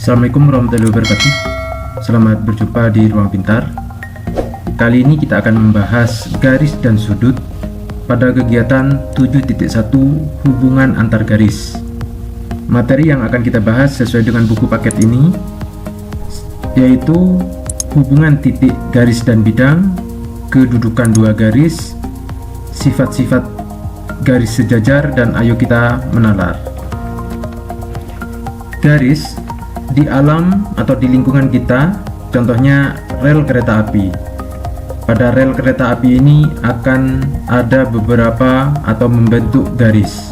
Assalamualaikum warahmatullahi wabarakatuh. Selamat berjumpa di Ruang Pintar. Kali ini kita akan membahas garis dan sudut pada kegiatan 7.1 hubungan antar garis. Materi yang akan kita bahas sesuai dengan buku paket ini yaitu hubungan titik garis dan bidang, kedudukan dua garis, sifat-sifat garis sejajar, dan ayo kita menalar. Garis di alam atau di lingkungan kita, contohnya rel kereta api. Pada rel kereta api ini akan ada beberapa atau membentuk garis.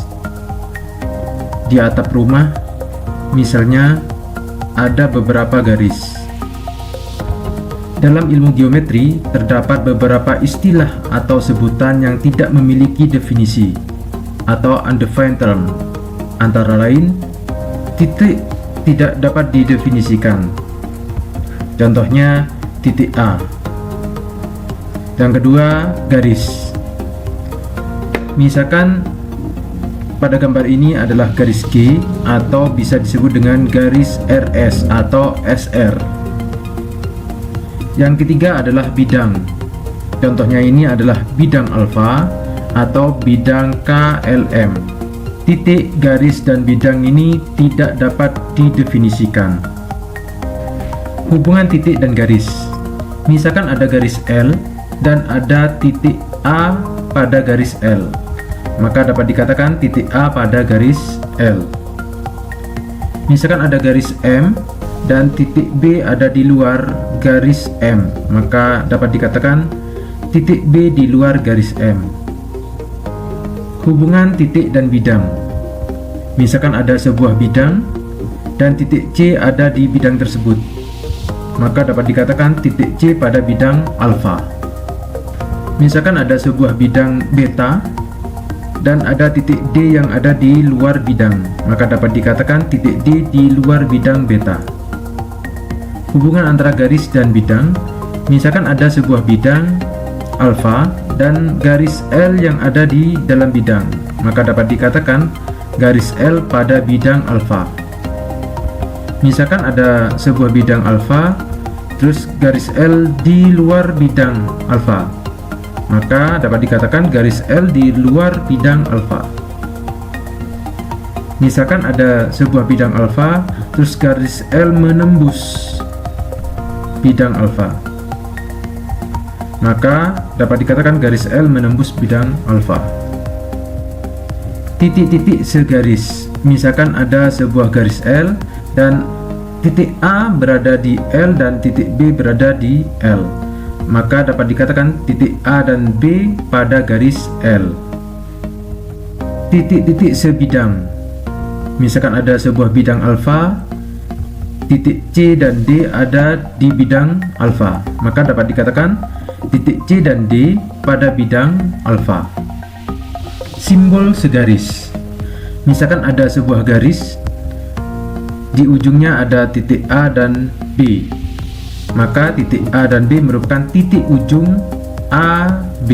Di atap rumah misalnya ada beberapa garis. Dalam ilmu geometri terdapat beberapa istilah atau sebutan yang tidak memiliki definisi atau undefined term. Antara lain, titik tidak dapat didefinisikan. Contohnya titik A. Yang kedua, garis. Misalkan pada gambar ini adalah garis G atau bisa disebut dengan garis RS atau SR. Yang ketiga adalah bidang. Contohnya ini adalah bidang alfa atau bidang KLM. Titik, garis, dan bidang ini tidak dapat didefinisikan. Hubungan titik dan garis. Misalkan ada garis L dan ada titik A pada garis L, maka dapat dikatakan titik A pada garis L. Misalkan ada garis M dan titik B ada di luar garis M, maka dapat dikatakan titik B di luar garis M. Hubungan titik dan bidang. Misalkan ada sebuah bidang dan titik C ada di bidang tersebut, maka dapat dikatakan titik C pada bidang alfa. Misalkan ada sebuah bidang beta dan ada titik D yang ada di luar bidang, maka dapat dikatakan titik D di luar bidang beta. Hubungan antara garis dan bidang. Misalkan ada sebuah bidang alfa dan garis L yang ada di dalam bidang, maka dapat dikatakan garis L pada bidang alfa. Misalkan ada sebuah bidang alfa terus garis L di luar bidang alfa, maka dapat dikatakan garis L di luar bidang alfa. Misalkan ada sebuah bidang alfa terus garis L menembus bidang alfa, maka dapat dikatakan garis L menembus bidang alfa. Titik-titik segaris. Misalkan ada sebuah garis L dan titik A berada di L dan titik B berada di L, maka dapat dikatakan titik A dan B pada garis L. Titik-titik sebidang. Misalkan ada sebuah bidang alfa, titik C dan D ada di bidang alfa, maka dapat dikatakan titik C dan D pada bidang alfa. Simbol segaris. Misalkan ada sebuah garis, di ujungnya ada titik A dan B, maka titik A dan B merupakan titik ujung AB,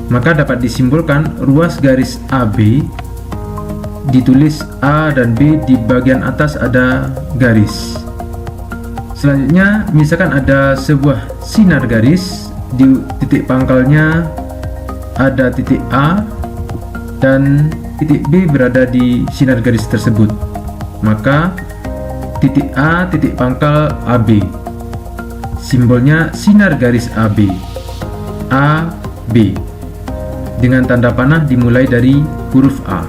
maka dapat disimbolkan ruas garis AB ditulis A dan B, di bagian atas ada garis. Selanjutnya, misalkan ada sebuah sinar garis, di titik pangkalnya ada titik A dan titik B berada di sinar garis tersebut, maka titik A titik pangkal AB, simbolnya sinar garis AB, AB, dengan tanda panah dimulai dari huruf A.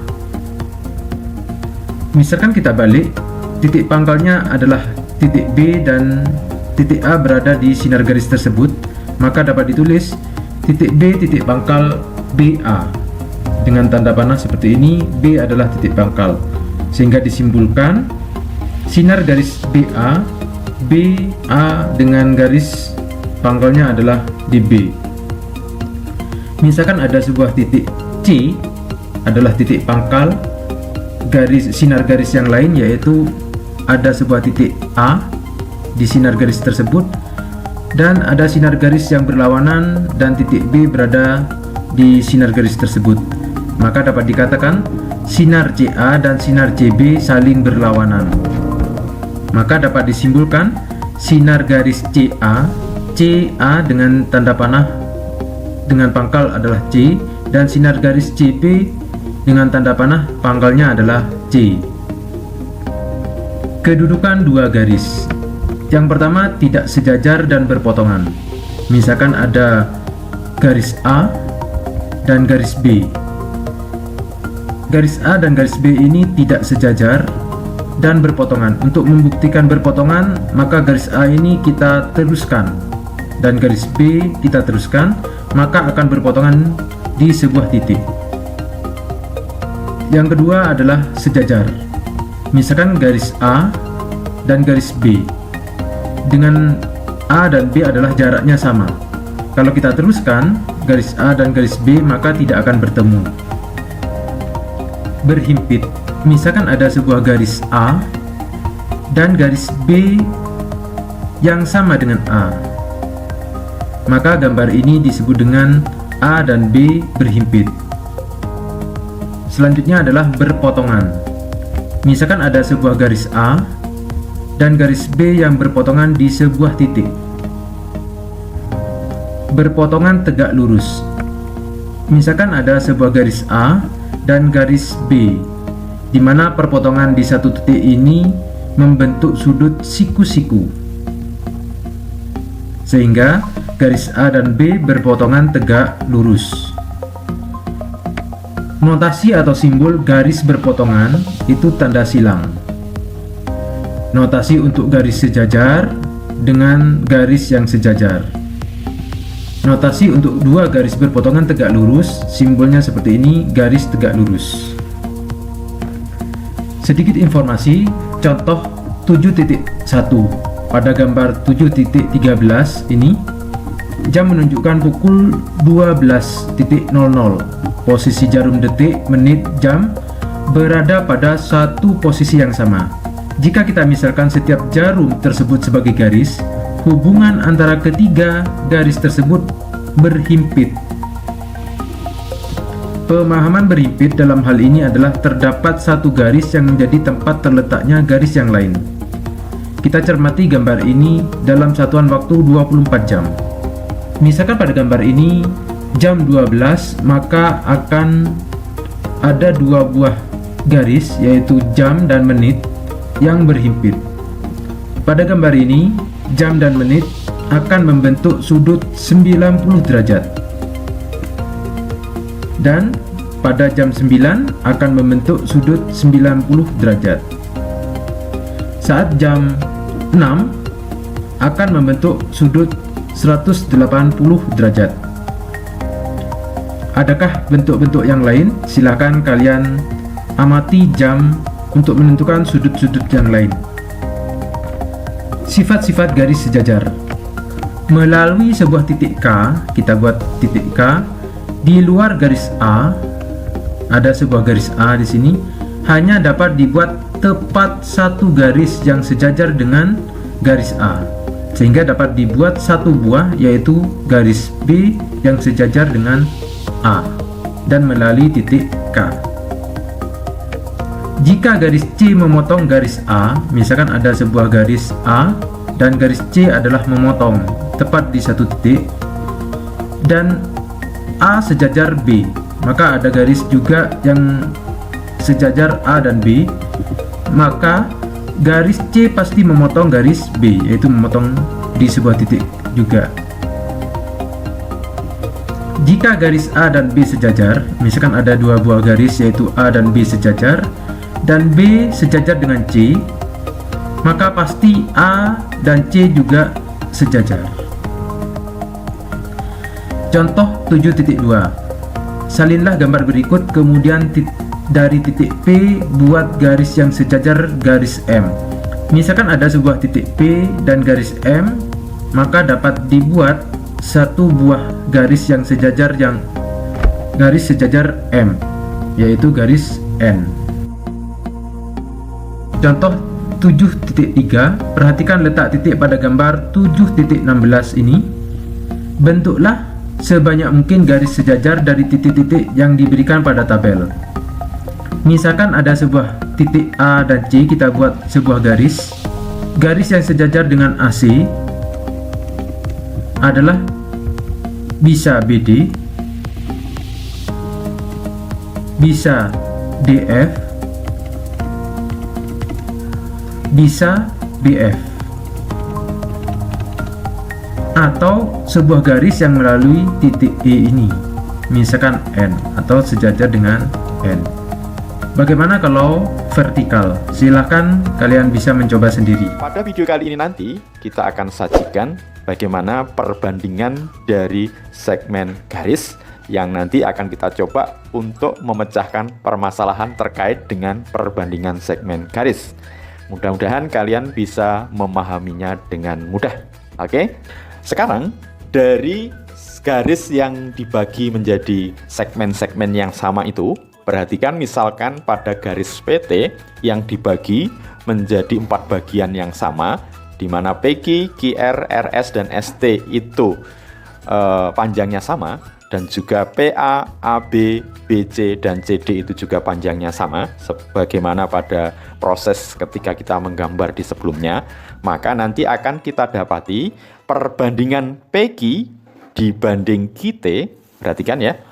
Misalkan kita balik, titik pangkalnya adalah titik B dan titik A berada di sinar garis tersebut, maka dapat ditulis titik B titik pangkal BA dengan tanda panah seperti ini. B adalah titik pangkal, sehingga disimbolkan sinar garis BA, BA dengan garis pangkalnya adalah di B. Misalkan ada sebuah titik C adalah titik pangkal garis sinar garis yang lain, yaitu ada sebuah titik A di sinar garis tersebut dan ada sinar garis yang berlawanan dan titik B berada di sinar garis tersebut, maka dapat dikatakan sinar CA dan sinar CB saling berlawanan. maka dapat disimpulkan sinar garis CA dengan tanda panah dengan pangkal adalah C, dan sinar garis CP dengan tanda panah pangkalnya adalah C. Kedudukan dua garis. Yang pertama, tidak sejajar dan berpotongan. Misalkan ada garis A dan garis B. Garis A dan garis B ini tidak sejajar dan berpotongan. Untuk membuktikan berpotongan, maka garis A ini kita teruskan dan garis B kita teruskan, maka akan berpotongan di sebuah titik. Yang kedua adalah sejajar. Misalkan garis A dan garis B, dengan A dan B adalah jaraknya sama. Kalau kita teruskan garis A dan garis B, maka tidak akan bertemu. Berhimpit. Misalkan ada sebuah garis A dan garis B yang sama dengan A, maka gambar ini disebut dengan A dan B berhimpit. Selanjutnya adalah berpotongan. Misalkan ada sebuah garis A dan garis B yang berpotongan di sebuah titik. Berpotongan tegak lurus. Misalkan ada sebuah garis A dan garis B, di mana perpotongan di satu titik ini membentuk sudut siku-siku, sehingga garis A dan B berpotongan tegak lurus. Notasi atau simbol garis berpotongan itu tanda silang. Notasi untuk garis sejajar dengan garis yang sejajar. Notasi untuk dua garis berpotongan tegak lurus, simbolnya seperti ini, garis tegak lurus. Sedikit informasi, contoh 7.1 pada gambar 7.13 ini, jam menunjukkan pukul 12.00. Posisi jarum detik, menit, jam berada pada satu posisi yang sama. Jika kita misalkan setiap jarum tersebut sebagai garis, hubungan antara ketiga garis tersebut berhimpit. Pemahaman berhimpit dalam hal ini adalah terdapat satu garis yang menjadi tempat terletaknya garis yang lain. Kita cermati gambar ini dalam satuan waktu 24 jam. Misalkan pada gambar ini jam 12, maka akan ada dua buah garis, yaitu jam dan menit yang berhimpit. Pada gambar ini, jam dan menit akan membentuk sudut 90 derajat. Dan pada jam 9 akan membentuk sudut 90 derajat. Saat jam 6 akan membentuk sudut 180 derajat. Adakah bentuk-bentuk yang lain? Silakan kalian amati jam untuk menentukan sudut-sudut yang lain. Sifat-sifat garis sejajar. Melalui sebuah titik K, kita buat titik K di luar garis A. Ada sebuah garis A di sini, hanya dapat dibuat tepat satu garis yang sejajar dengan garis A, sehingga dapat dibuat satu buah, yaitu garis B yang sejajar dengan A dan melalui titik K. Jika garis C memotong garis A, misalkan ada sebuah garis A dan garis C adalah memotong tepat di satu titik, dan A sejajar B, maka ada garis juga yang sejajar A dan B, maka garis C pasti memotong garis B, yaitu memotong di sebuah titik juga. Jika garis A dan B sejajar, misalkan ada dua buah garis yaitu A dan B sejajar, dan B sejajar dengan C, maka pasti A dan C juga sejajar. Contoh 7.2. Salinlah gambar berikut, kemudian dari titik P buat garis yang sejajar garis M. Misalkan ada sebuah titik P dan garis M, maka dapat dibuat satu buah garis yang sejajar M, yaitu garis N. Contoh 7.3. Perhatikan letak titik pada gambar 7.16 ini. Bentuklah sebanyak mungkin garis sejajar dari titik-titik yang diberikan pada tabel. Misalkan ada sebuah titik A dan C, kita buat sebuah garis garis yang sejajar dengan AC adalah bisa BD, bisa DF, bisa BF, atau sebuah garis yang melalui titik E ini, misalkan N atau sejajar dengan N. Bagaimana kalau vertikal? Silahkan kalian bisa mencoba sendiri. Pada video kali ini nanti kita akan sajikan bagaimana perbandingan dari segmen garis yang nanti akan kita coba untuk memecahkan permasalahan terkait dengan perbandingan segmen garis. Mudah-mudahan kalian bisa memahaminya dengan mudah. Oke? Sekarang dari garis yang dibagi menjadi segmen-segmen yang sama itu, perhatikan misalkan pada garis PT yang dibagi menjadi 4 bagian yang sama, di mana PQ, QR, RS, dan ST itu panjangnya sama, dan juga PA, AB, BC, dan CD itu juga panjangnya sama, sebagaimana pada proses ketika kita menggambar di sebelumnya. Maka nanti akan kita dapati perbandingan PQ dibanding QT, perhatikan ya,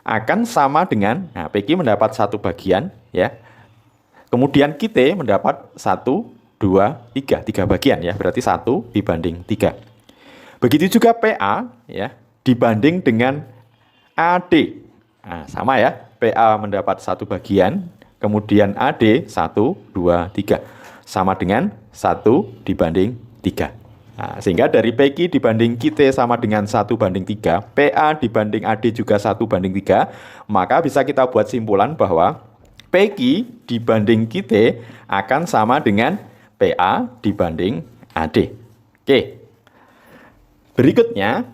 akan sama dengan, nah PQ mendapat 1 bagian ya, kemudian QT mendapat 1, 2, 3 bagian ya, berarti 1 dibanding 3. Begitu juga PA ya, dibanding dengan AD. Nah, sama ya, PA mendapat 1 bagian, kemudian AD 1, 2, 3. Sama dengan 1 dibanding 3. Nah, sehingga dari PQ dibanding QT sama dengan 1 banding 3, PA dibanding AD juga 1 banding 3, maka bisa kita buat simpulan bahwa PQ dibanding QT akan sama dengan PA dibanding AD. Oke. Berikutnya,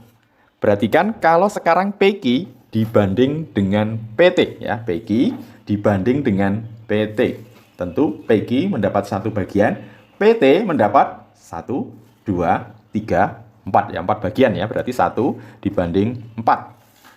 perhatikan kalau sekarang PQ dibanding dengan PT ya, PQ dibanding dengan PT. Tentu PQ mendapat 1 bagian, PT mendapat 1, 2, 3, 4 ya, 4 bagian ya, berarti 1 dibanding 4.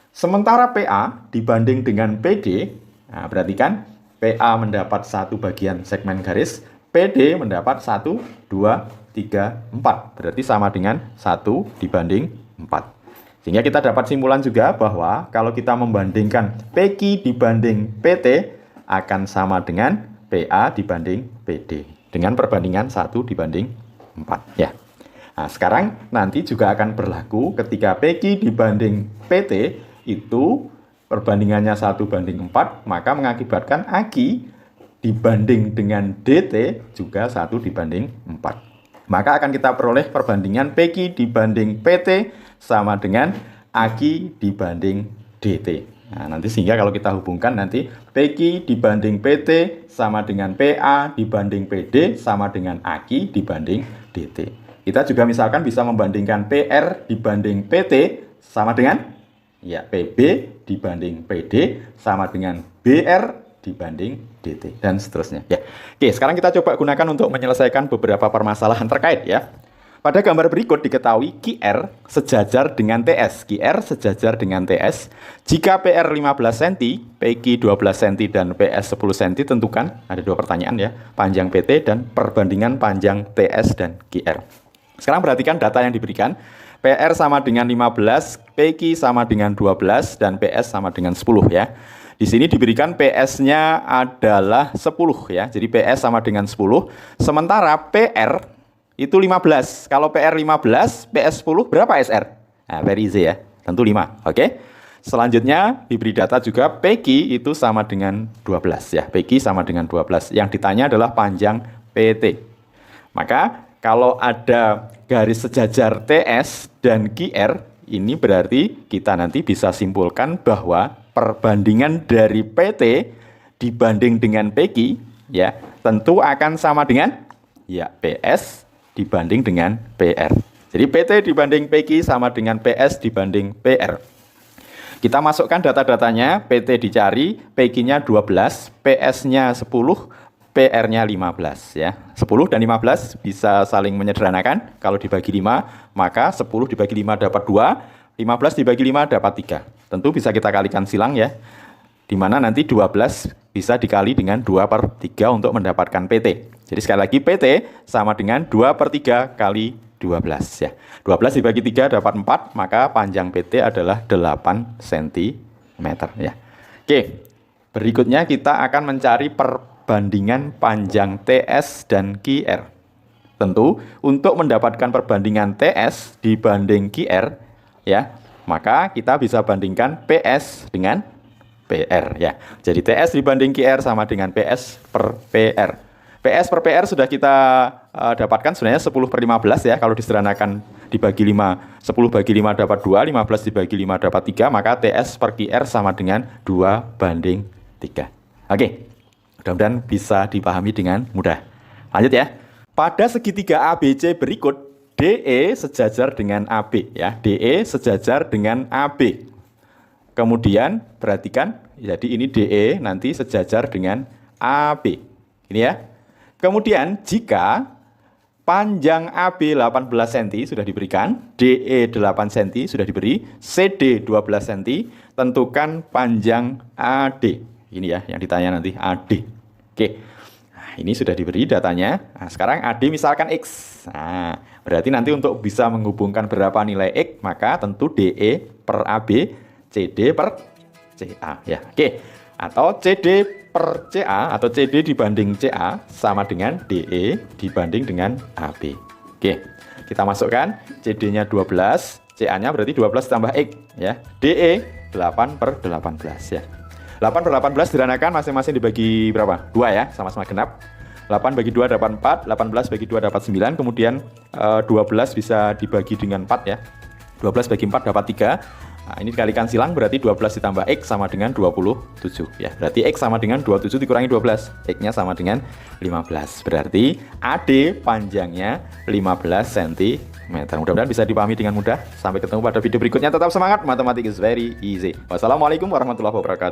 Sementara PA dibanding dengan PD, nah perhatikan PA mendapat 1 bagian segmen garis, PD mendapat 1, 2, 3, 4. Berarti sama dengan 1 dibanding 4. Sehingga kita dapat simpulan juga bahwa kalau kita membandingkan PQ dibanding PT akan sama dengan PA dibanding PD. Dengan perbandingan 1 dibanding 4. Ya. Nah, sekarang nanti juga akan berlaku ketika PQ dibanding PT itu perbandingannya 1 banding 4, maka mengakibatkan AQ dibanding dengan DT juga 1 dibanding 4. Maka akan kita peroleh perbandingan PQ dibanding PT sama dengan AQ dibanding DT. Nah, nanti sehingga kalau kita hubungkan nanti PQ dibanding PT sama dengan PA dibanding PD sama dengan AQ dibanding DT. Kita juga misalkan bisa membandingkan PR dibanding PT sama dengan ya PB dibanding PD sama dengan BR dibanding DT dan seterusnya ya. Oke, sekarang kita coba gunakan untuk menyelesaikan beberapa permasalahan terkait ya. Pada gambar berikut diketahui QR sejajar dengan TS. QR sejajar dengan TS. Jika PR 15 cm, PQ 12 cm, dan PS 10 cm, tentukan, ada 2 pertanyaan ya, panjang PT dan perbandingan panjang TS dan QR. Sekarang perhatikan data yang diberikan. PR sama dengan 15, PQ sama dengan 12, dan PS sama dengan 10 ya. Di sini diberikan PS-nya adalah 10 ya. Jadi PS sama dengan 10, sementara PR itu 15. Kalau PR 15, PS 10 berapa SR? Nah, very easy ya. Tentu 5. Oke. Selanjutnya diberi data juga PQ itu sama dengan 12 ya. PQ sama dengan 12. Yang ditanya adalah panjang PT. Maka kalau ada garis sejajar TS dan QR, ini berarti kita nanti bisa simpulkan bahwa perbandingan dari PT dibanding dengan PQ ya, tentu akan sama dengan ya PS dibanding dengan PR. Jadi PT dibanding PQ sama dengan PS dibanding PR. Kita masukkan data-datanya, PT dicari, PQ-nya 12, PS-nya 10, PR-nya 15 ya. 10 dan 15 bisa saling menyederhanakan. Kalau dibagi 5, maka 10 dibagi 5 dapat 2, 15 dibagi 5 dapat 3. Tentu bisa kita kalikan silang ya. Di mana nanti 12 bisa dikali dengan 2/3 untuk mendapatkan PT. Jadi sekali lagi PT sama dengan 2/3 kali 12 ya. 12 dibagi 3 dapat 4, maka panjang PT adalah 8 cm ya. Oke, berikutnya kita akan mencari perbandingan panjang TS dan QR. Tentu untuk mendapatkan perbandingan TS dibanding QR ya, maka kita bisa bandingkan PS dengan PR ya. Jadi TS dibanding QR sama dengan PS per PR. PS per PR sudah kita dapatkan sebenarnya 10/15 ya. Kalau disederhanakan dibagi 5, 10 bagi 5 dapat 2, 15 dibagi 5 dapat 3, maka TS per QR sama dengan 2/3. Oke, mudah-mudahan bisa dipahami dengan mudah. Lanjut ya. Pada segitiga ABC berikut, DE sejajar dengan AB ya. DE sejajar dengan AB. Kemudian perhatikan, jadi ini DE nanti sejajar dengan AB. Ini ya. Kemudian jika panjang AB 18 cm sudah diberikan, DE 8 cm sudah diberi, CD 12 cm, tentukan panjang AD. Ini ya yang ditanya nanti, AD. Oke. Nah, ini sudah diberi datanya. Nah, sekarang AD misalkan X. Nah, berarti nanti untuk bisa menghubungkan berapa nilai X, maka tentu DE per AB CD per CA ya. Oke. Atau CD per CA atau CD dibanding CA sama dengan DE dibanding dengan AB. Oke. Kita masukkan CD-nya 12, CA-nya berarti 12 tambah X ya. DE 8/18 ya. 8/18 diranakan masing-masing dibagi berapa? 2 ya, sama-sama genap. 8 bagi 2 dapat 4, 18 bagi 2 dapat 9, kemudian 12 bisa dibagi dengan 4 ya. 12 bagi 4 dapat 3. Nah, ini dikalikan silang berarti 12 ditambah X sama dengan 27 ya. Berarti X sama dengan 27 dikurangi 12. X-nya sama dengan 15. Berarti AD panjangnya 15 cm. Mudah-mudahan bisa dipahami dengan mudah. Sampai ketemu pada video berikutnya. Tetap semangat, matematik is very easy. Wassalamualaikum warahmatullahi wabarakatuh.